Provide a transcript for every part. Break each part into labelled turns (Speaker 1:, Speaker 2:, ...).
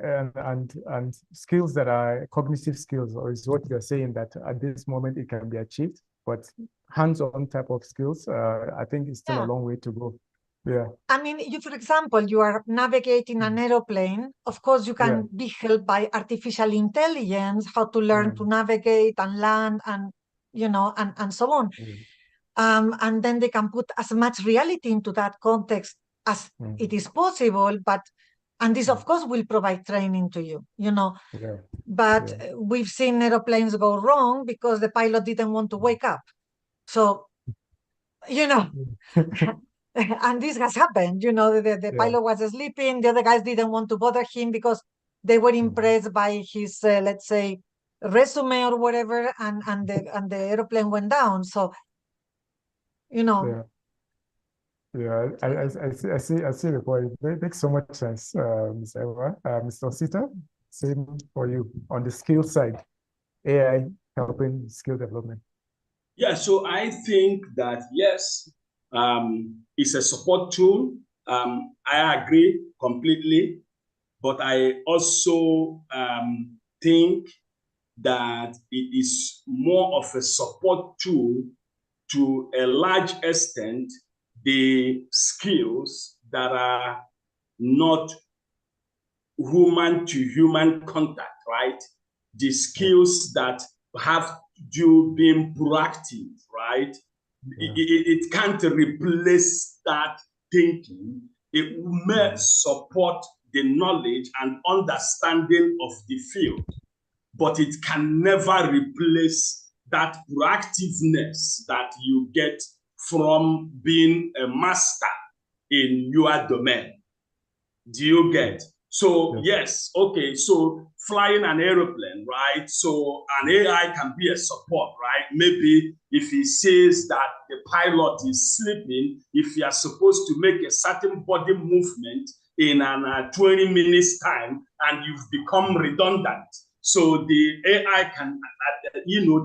Speaker 1: and skills that are cognitive skills, or is what you're saying that at this moment it can be achieved, but hands-on type of skills, I think it's still a
Speaker 2: Yeah.
Speaker 1: long way to go. Yeah.
Speaker 2: I mean, you, for example, you are navigating an aeroplane. Of course, you
Speaker 1: Yeah.
Speaker 2: can be helped by artificial intelligence, how to learn to navigate and land and, and so on. And then they can put as much reality into that context as it is possible. And this, of course, will provide training to you,
Speaker 1: Yeah.
Speaker 2: But
Speaker 1: Yeah.
Speaker 2: we've seen aeroplanes go wrong because the pilot didn't want to wake up. So, and this has happened. The
Speaker 1: Yeah.
Speaker 2: pilot was sleeping. The other guys didn't want to bother him because they were impressed by his, let's say, resume or whatever, and the aeroplane went down. So,
Speaker 1: Yeah. Yeah, I see the point. It makes so much sense, Ms. Eva. Mr. Osita, same for you on the skill side, AI helping skill development.
Speaker 3: Yeah, so I think that yes, it's a support tool. I agree completely, but I also think that it is more of a support tool to a large extent. The skills that are not human to human contact, right? The skills that have you being proactive, right? It can't replace that thinking. It may support the knowledge and understanding of the field, but it can never replace that proactiveness that you get from being a master in your domain. Do you get? So yes, okay, so flying an aeroplane, right? So an AI can be a support, right? Maybe if he says that the pilot is sleeping, if you are supposed to make a certain body movement in an 20 minutes time and you've become redundant. So the AI can,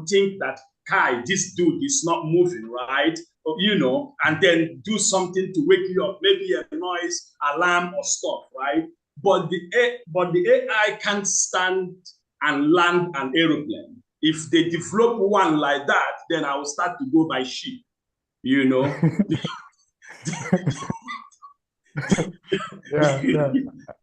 Speaker 3: think that, Kai, this dude is not moving, right? And then do something to wake you up, maybe a noise, alarm, or stuff, right? But the AI can't stand and land an aeroplane. If they develop one like that, then I will start to go by ship,
Speaker 1: Yeah, yeah.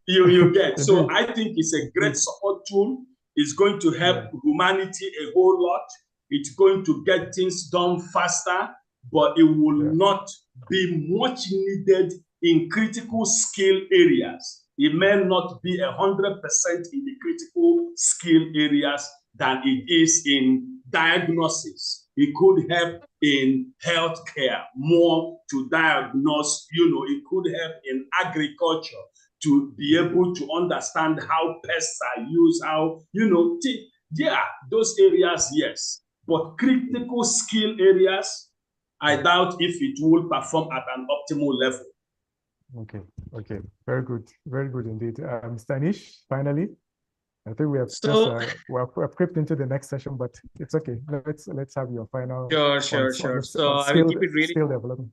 Speaker 3: You get. So I think it's a great support tool. It's going to help humanity a whole lot. It's going to get things done faster, but it will not be much needed in critical skill areas. It may not be 100% in the critical skill areas than it is in diagnosis. It could help in healthcare more to diagnose, it could help in agriculture to be able to understand how pests are used, how, those areas, yes. But critical skill areas, I doubt if it will perform at an optimal level.
Speaker 1: Okay. Very good indeed. Stanish, finally, I think we have we've crept into the next session, but it's okay. Let's have your final.
Speaker 4: Sure. So I will keep it really
Speaker 1: skill development.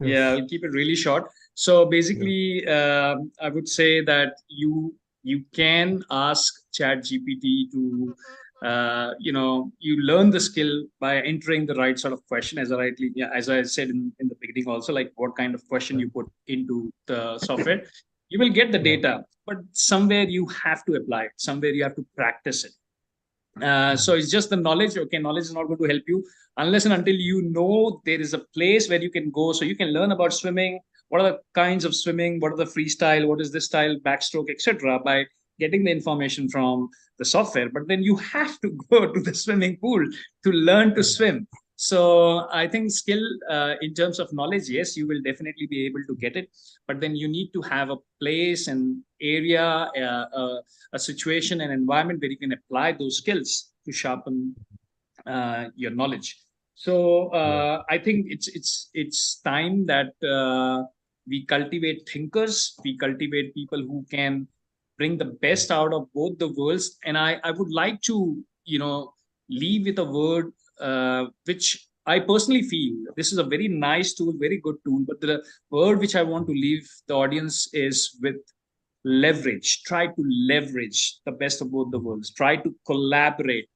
Speaker 1: Yes.
Speaker 4: Yeah, I'll keep it really short. So basically, I would say that you can ask ChatGPT to you learn the skill by entering the right sort of question, as I said in the beginning also, like what kind of question you put into the software. You will get the data, but somewhere you have to apply it. Somewhere you have to practice it. So it's just the knowledge. Okay, knowledge is not going to help you unless and until you know there is a place where you can go. So you can learn about swimming. What are the kinds of swimming? What are the freestyle? What is this style, backstroke, etc. by getting the information from the software. But then you have to go to the swimming pool to learn to swim. So I think skill in terms of knowledge, yes, you will definitely be able to get it. But then you need to have a place and area, a situation and environment where you can apply those skills to sharpen your knowledge. So I think it's time that we cultivate thinkers, we cultivate people who can bring the best out of both the worlds. And I would like to, leave with a word which I personally feel this is a very nice tool, very good tool. But the word which I want to leave the audience is with try to leverage the best of both the worlds, try to collaborate.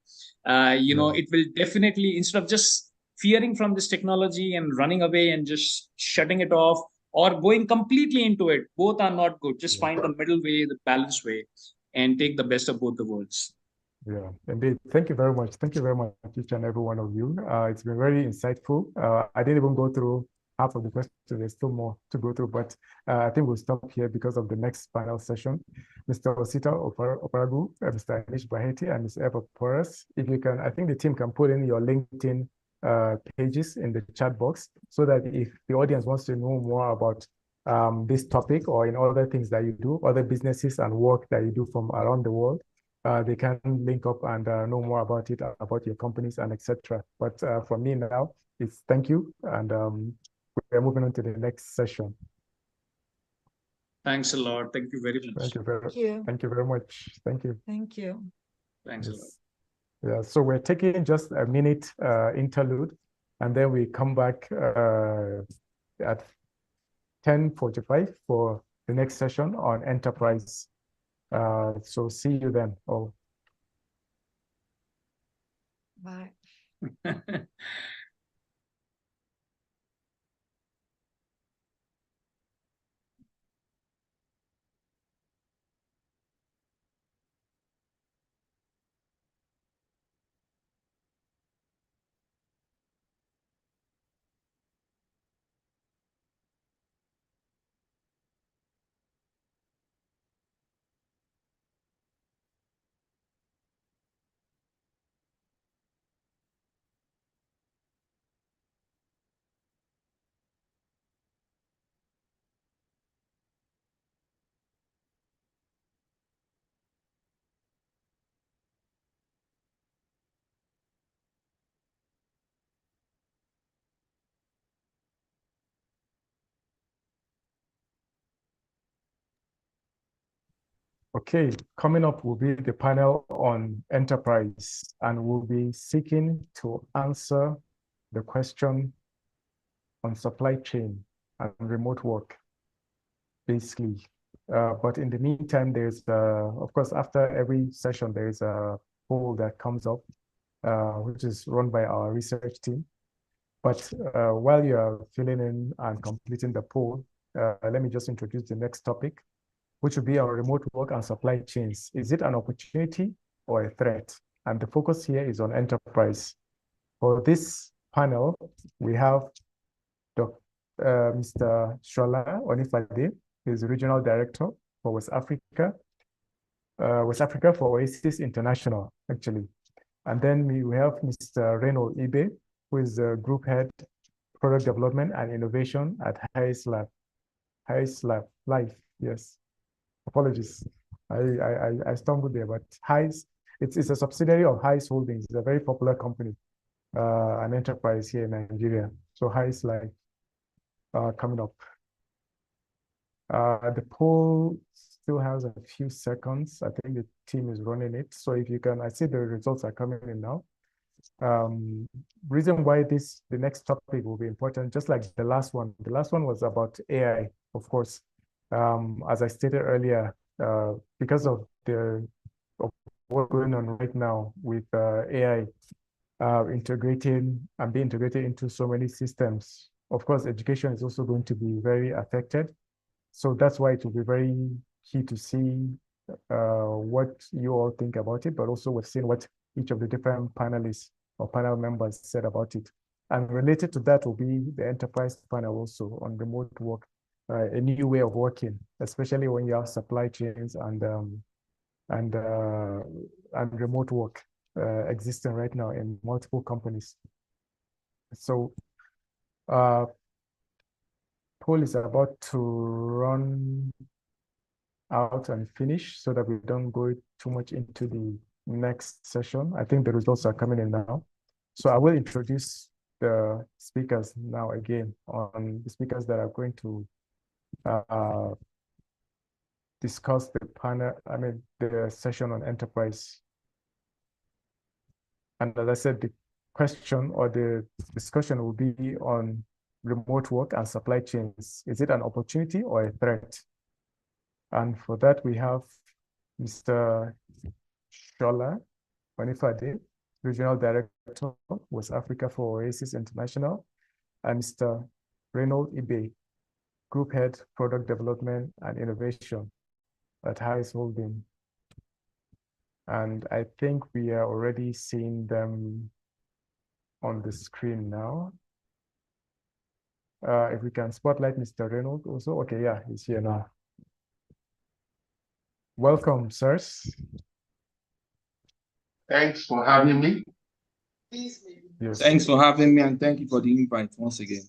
Speaker 4: It will definitely, instead of just fearing from this technology and running away and just shutting it off or going completely into it, both are not good. Just find the middle way, the balanced way, and take the best of both the worlds.
Speaker 1: Yeah, indeed. Thank you very much. Thank you very much, each and every one of you. It's been very insightful. I didn't even go through half of the questions. There's still more to go through, but I think we'll stop here because of the next panel session. Mr. Osita Oparagu, Mr. Anish Baheti, and Ms. Eva Porras. If you can, I think the team can put in your LinkedIn pages in the chat box so that if the audience wants to know more about this topic or in other things that you do, other businesses and work that you do from around the world, they can link up and know more about it, about your companies and etc. But for me now, it's thank you, and we're moving on to the next session.
Speaker 4: Thanks a lot. Thank you very much.
Speaker 1: Thank you very much. Thank you.
Speaker 2: Thank you.
Speaker 4: Thanks a lot.
Speaker 1: Yeah, so we're taking just a minute interlude, and then we come back at 10:45 for the next session on enterprise. So see you then. Oh.
Speaker 2: Bye.
Speaker 1: Okay, coming up will be the panel on enterprise, and we'll be seeking to answer the question on supply chain and remote work, basically. But in the meantime, there's, of course, after every session, there's a poll that comes up, which is run by our research team. But while you're filling in and completing the poll, let me just introduce the next topic, which will be our remote work and supply chains. Is it an opportunity or a threat? And the focus here is on enterprise. For this panel, we have Mr. Shola Onifade, who is the Regional Director for West Africa for Oasis International, actually. And then we have Mr. Reno Ibe, who is the Group Head, Product Development and Innovation at Highest Life, yes. Apologies, I stumbled there, but Highest, it's a subsidiary of Highest Holdings. It's a very popular company, an enterprise here in Nigeria. So Highest Life coming up. The poll still has a few seconds. I think the team is running it. So if you can, I see the results are coming in now. Reason why the next topic will be important, just like the last one. The last one was about AI, of course. As I stated earlier, because of what's going on right now with AI integrating and being integrated into so many systems, of course, education is also going to be very affected. So that's why it will be very key to see what you all think about it, but also we've seen what each of the different panelists or panel members said about it. And related to that will be the enterprise panel also on remote work, a new way of working, especially when you have supply chains and remote work existing right now in multiple companies. So poll is about to run out and finish so that we don't go too much into the next session. I think the results are coming in now. So I will introduce the speakers now again, on the speakers that are going to discuss the session on enterprise. And as I said, the question or the discussion will be on remote work and supply chains. Is it an opportunity or a threat? And for that, we have Mr. Shola Wanifade, Regional Director, West Africa for Oasis International, and Mr. Reynold Ibe, Group Head, Product Development and Innovation at Harris Holding. And I think we are already seeing them on the screen now. If we can spotlight Mr. Reynolds also. Okay, yeah, he's here now. Welcome, sirs.
Speaker 5: Thanks for having me.
Speaker 1: Yes.
Speaker 6: Thanks for having me, and thank you for the invite once again.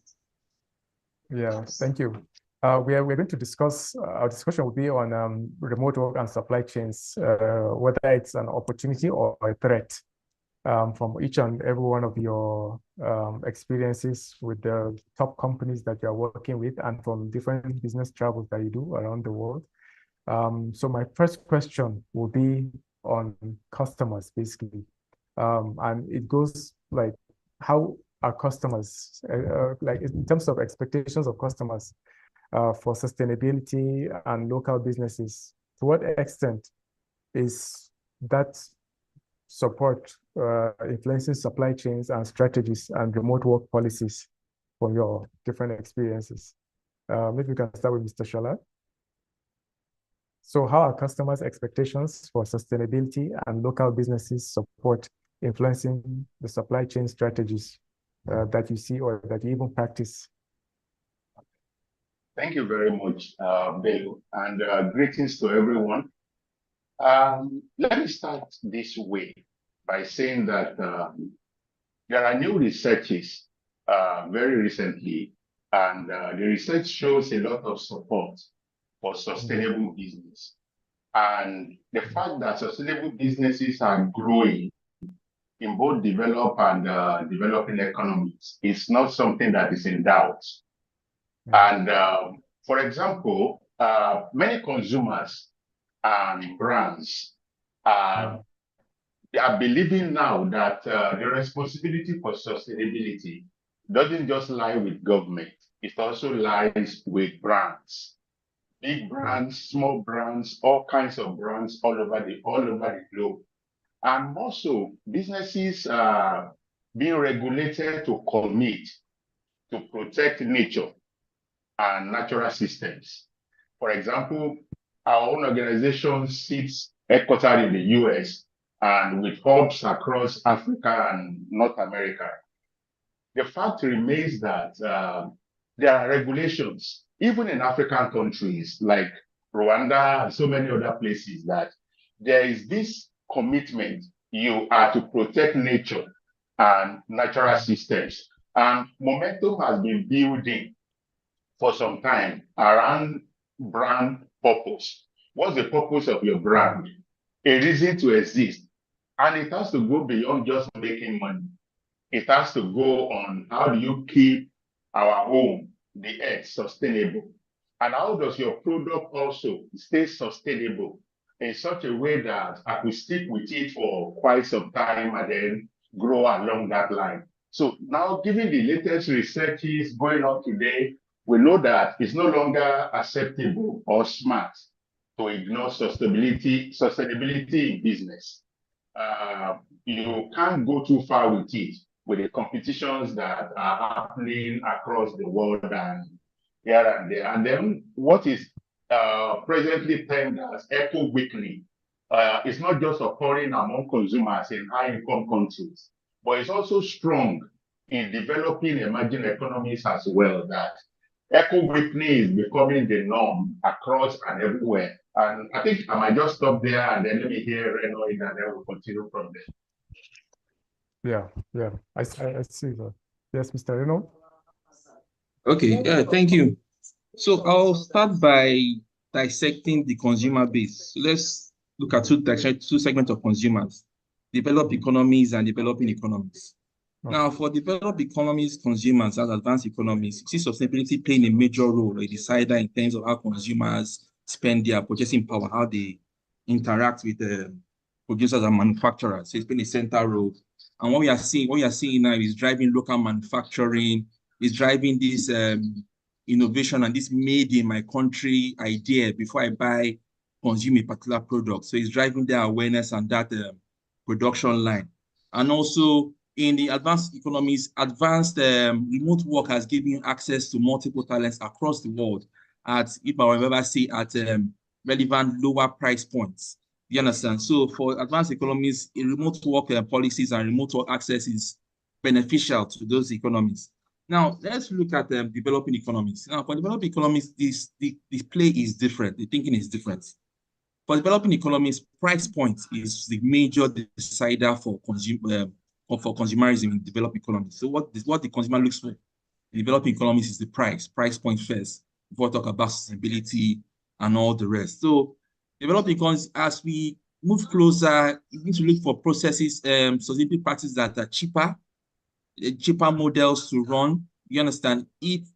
Speaker 1: Yeah, thank you. We're going to discuss, our discussion will be on remote work and supply chains, whether it's an opportunity or a threat, from each and every one of your experiences with the top companies that you're working with and from different business travels that you do around the world. So my first question will be on customers, basically. And it goes like, how are customers, like in terms of expectations of customers for sustainability and local businesses, to what extent is that support influencing supply chains and strategies and remote work policies from your different experiences? Maybe we can start with Mr. Shola. So how are customers' expectations for sustainability and local businesses support influencing the supply chain strategies that you see or that you even practice?
Speaker 5: Thank you very much, Bello, and greetings to everyone. Let me start this way by saying that there are new researches very recently, and the research shows a lot of support for sustainable business. And the fact that sustainable businesses are growing in both developed and developing economies is not something that is in doubt. And for example, many consumers and brands they are believing now that the responsibility for sustainability doesn't just lie with government, it also lies with brands. Big brands, small brands, all kinds of brands all over the globe. And also, businesses are being regulated to commit to protect nature and natural systems. For example, our own organization sits headquartered in the US and with hubs across Africa and North America. The fact remains that there are regulations, even in African countries like Rwanda and so many other places, that there is this commitment you are to protect nature and natural systems. And momentum has been building for some time around brand purpose. What's the purpose of your brand? A reason to exist. And it has to go beyond just making money. It has to go on how do you keep our home, the earth, sustainable? And how does your product also stay sustainable in such a way that I will stick with it for quite some time and then grow along that line? So now, given the latest researches going on today, we know that it's no longer acceptable or smart to ignore sustainability in business. You can't go too far with it, with the competitions that are happening across the world and here and there. And then what is presently termed as eco weakening is not just occurring among consumers in high-income countries, but it's also strong in developing emerging economies as well, that eco weakening is becoming the norm across and everywhere. And I think I might just stop there and then let me hear Renoid and then we'll continue from
Speaker 1: there. Yeah, I see that. Yes, Mr. Reno.
Speaker 6: Okay, thank you. So I'll start by dissecting the consumer base. So let's look at two segments of consumers: developed economies and developing economies. Okay. Now, for developed economies, consumers and advanced economies, you see sustainability playing a major role, a decider in terms of how consumers spend their purchasing power, how they interact with the producers and manufacturers. So it's been a central role. And what we are seeing now is driving local manufacturing, is driving this innovation and this made in my country idea before I consume a particular product. So it's driving their awareness and that production line. And also in the advanced economies, advanced remote work has given you access to multiple talents across the world at, if I remember, say at relevant lower price points. You understand? So for advanced economies, remote work policies and remote work access is beneficial to those economies. Now, let's look at developing economies. Now, for developing economies, the play is different. The thinking is different. For developing economies, price point is the major decider for consumerism in developed economies. So what the consumer looks for in developing economies is the price point first, before we talk about sustainability and all the rest. So developing economies, as we move closer, you need to look for processes, sustainability practices that are cheaper models to run. You understand?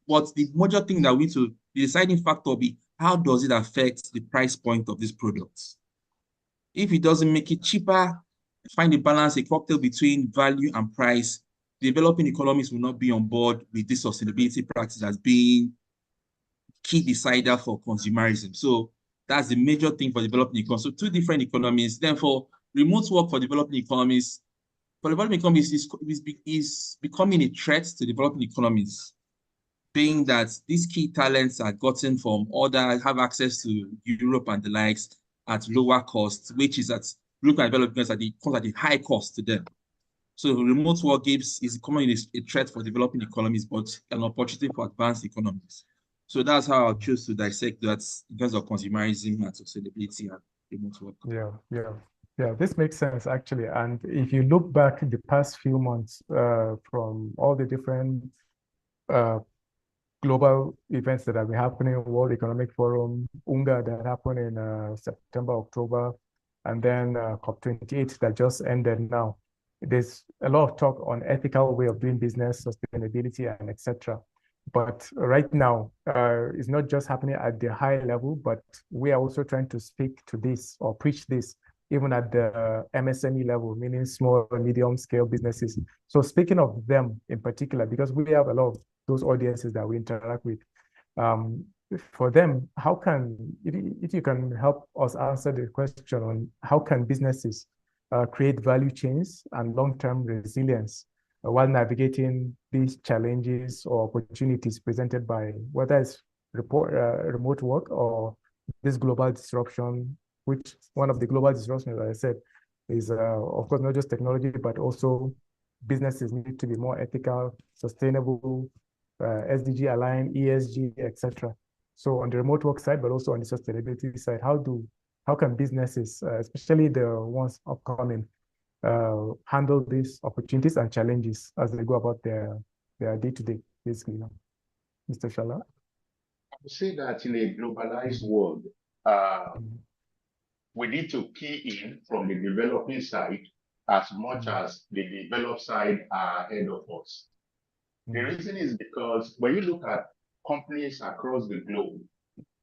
Speaker 6: But the major thing that we need to, the deciding factor will be, how does it affect the price point of these products? If it doesn't make it cheaper, find a balance, a cocktail between value and price, developing economies will not be on board with this sustainability practice as being key decider for consumerism. So that's the major thing for developing economies. So two different economies. Then for remote work for developing economies, is becoming a threat to developing economies, being that these key talents are gotten from have access to Europe and the likes at lower cost, which is at local developments comes at a high cost to them. So remote work is becoming a threat for developing economies, but an opportunity for advanced economies. So that's how I choose to dissect that in terms of consumerism and sustainability and remote work.
Speaker 1: Yeah, this makes sense actually. And if you look back the past few months from all the different global events that have been happening, World Economic Forum, UNGA that happened in September, October, and then COP28 that just ended now. There's a lot of talk on ethical way of doing business, sustainability, and etc. But right now, it's not just happening at the high level, but we are also trying to speak to this or preach this even at the MSME level, meaning small and medium scale businesses. So speaking of them in particular, because we have a lot of those audiences that we interact with, for them, how can, if you can help us answer the question on how can businesses create value chains and long-term resilience while navigating these challenges or opportunities presented by whether it's remote work or this global disruption, which one of the global disruptions, as I said, is of course not just technology, but also businesses need to be more ethical, sustainable, SDG aligned, ESG, etc. So on the remote work side, but also on the sustainability side, how can businesses, especially the ones upcoming, handle these opportunities and challenges as they go about their day-to-day, basically? Mr. Shala?
Speaker 5: I would say that in a globalized world, we need to key in from the developing side as much as the developed side are ahead of us. The reason is because when you look at companies across the globe,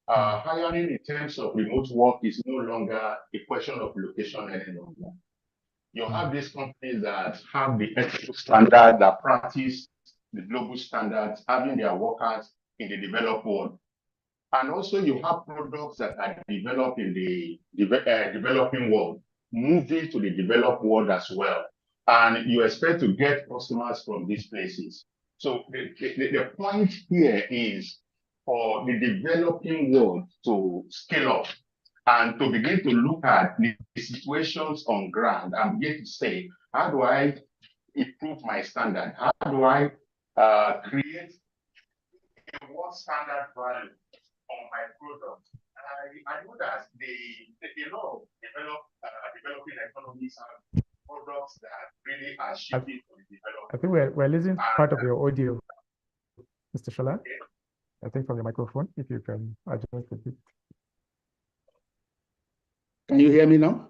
Speaker 5: hiring in terms of remote work is no longer a question of location any longer. You have these companies that have the ethical standard, that practice the global standards, having their workers in the developed world. And also you have products that are developed in the developing world, moving to the developed world as well. And you expect to get customers from these places. So the point here is for the developing world to scale up and to begin to look at the situations on ground and begin to say, how do I improve my standard? How do I create a world standard value on my product? I know that a lot of developing economies have products that really are shipping to the developed.
Speaker 1: I think we're losing part of your audio, Mr. Shala. Okay. I think from the microphone, if you can adjust a bit.
Speaker 5: Can you hear me now?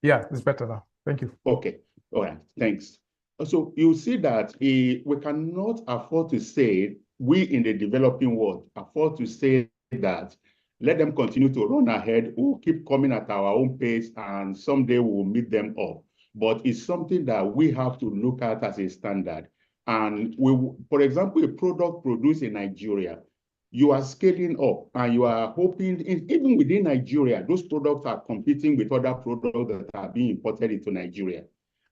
Speaker 1: Yeah, it's better now. Thank you.
Speaker 5: Okay. All right. Thanks. So you see that we cannot afford to say, we in the developing world afford to say that let them continue to run ahead, we'll keep coming at our own pace and someday we'll meet them up. But it's something that we have to look at as a standard. And for example, a product produced in Nigeria, you are scaling up and you are hoping, even within Nigeria, those products are competing with other products that are being imported into Nigeria.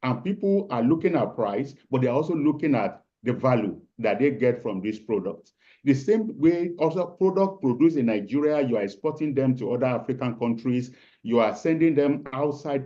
Speaker 5: And people are looking at price, but they're also looking at the value that they get from these products. The same way, also product produced in Nigeria, you are exporting them to other African countries, you are sending them outside